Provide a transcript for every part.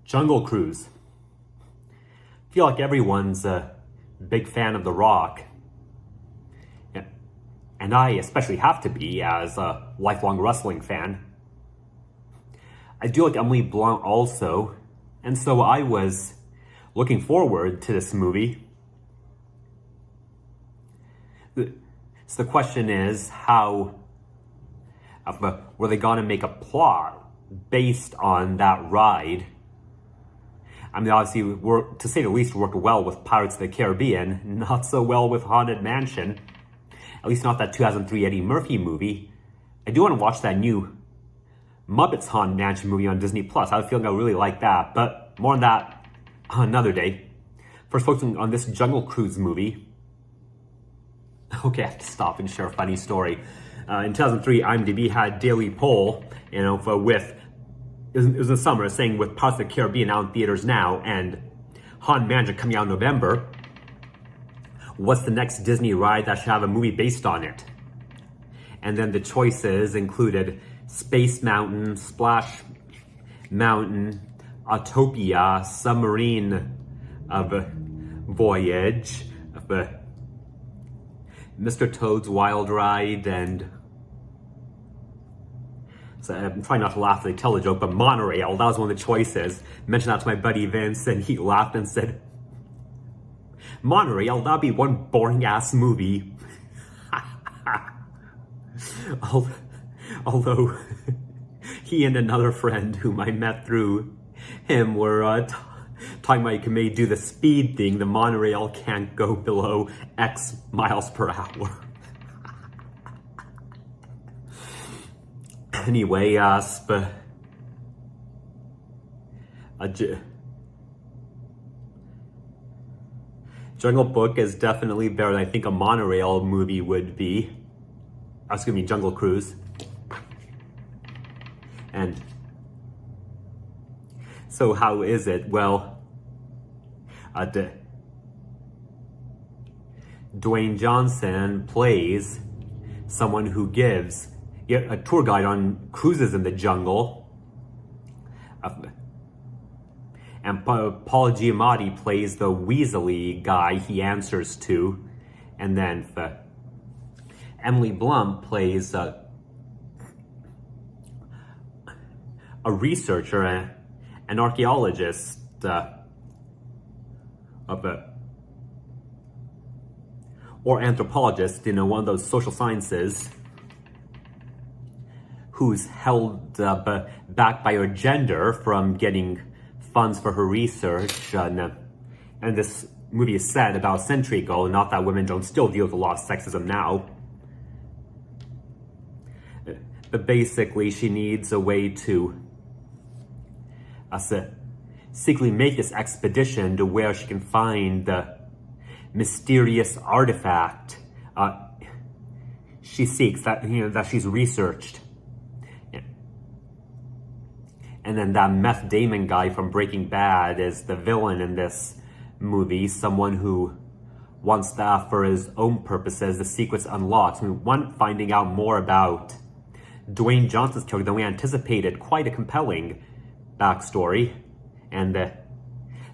Jungle Cruise. I feel like everyone's a big fan of The Rock. And I especially have to be as a lifelong wrestling fan. I do like Emily Blunt also. And so I was looking forward to this movie. So the question is, how were they going to make a plot based on that ride? I mean, obviously, to say the least, worked well with Pirates of the Caribbean, not so well with Haunted Mansion. At least not that 2003 Eddie Murphy movie. I do want to watch that new Muppets Haunted Mansion movie on Disney+. I have a feeling I really like that, but more on that another day. First, focusing on this Jungle Cruise movie. Okay, I have to stop and share a funny story. In 2003, IMDb had daily poll, with, it was in the summer, saying with Pirates of the Caribbean out in theaters now and Haunted Mansion coming out in November, what's the next Disney ride that should have a movie based on it? And then the choices included Space Mountain, Splash Mountain, Autopia, Submarine Voyage, Mr. Toad's Wild Ride, and so I'm trying not to laugh as I tell the joke, but Monorail, that was one of the choices. I mentioned that to my buddy Vince, and he laughed and said, Monorail, that'd be one boring ass movie. Although he and another friend whom I met through him were talking about you can maybe do the speed thing. The monorail can't go below X miles per hour. Anyway, Jungle Book is definitely better than I think a monorail movie would be. That's gonna be Jungle Cruise. And so how is it? Well, Dwayne Johnson plays someone who gives a tour guide on cruises in the jungle. And Paul Giamatti plays the Weasley guy he answers to. And then Emily Blunt plays a researcher, an archaeologist or anthropologist, one of those social sciences who's held back by her gender from getting funds for her research. And this movie is set about a century ago, not that women don't still deal with a lot of sexism now. But basically, she needs a way to secretly make this expedition to where she can find the mysterious artifact she seeks, that she's researched. And then that Meth Damon guy from Breaking Bad is the villain in this movie, someone who wants that for his own purposes, the secrets unlocked. We want finding out more about Dwayne Johnson's character than we anticipated. Quite a compelling backstory. And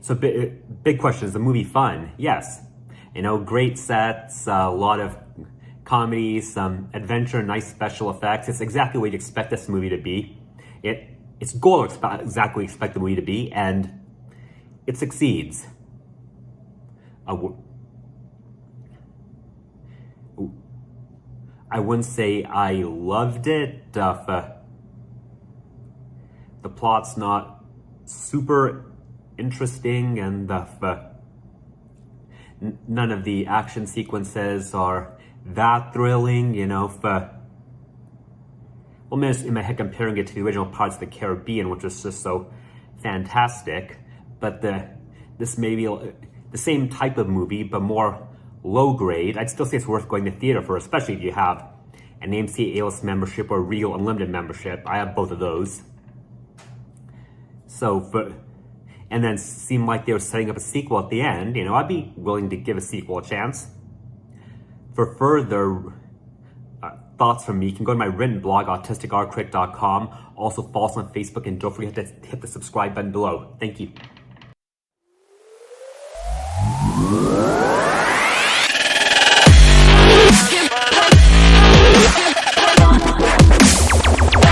so big question, is the movie fun? Yes. Great sets, a lot of comedy, some adventure, nice special effects. It's exactly what you'd expect this movie to be. It's goal to exactly expect the movie to be, and it succeeds. I wouldn't say I loved it. The plot's not super interesting, and none of the action sequences are that thrilling, Well, in my head, comparing it to the original Pirates of the Caribbean, which was just so fantastic. But this may be the same type of movie, but more low grade. I'd still say it's worth going to theater for, especially if you have an AMC A-list membership or Regal Unlimited membership. I have both of those. And then seemed like they were setting up a sequel at the end. I'd be willing to give a sequel a chance. For further thoughts from me, you can go to my written blog, autisticrcritic.com. Also follow us on Facebook, and don't forget to hit the subscribe button below. Thank you.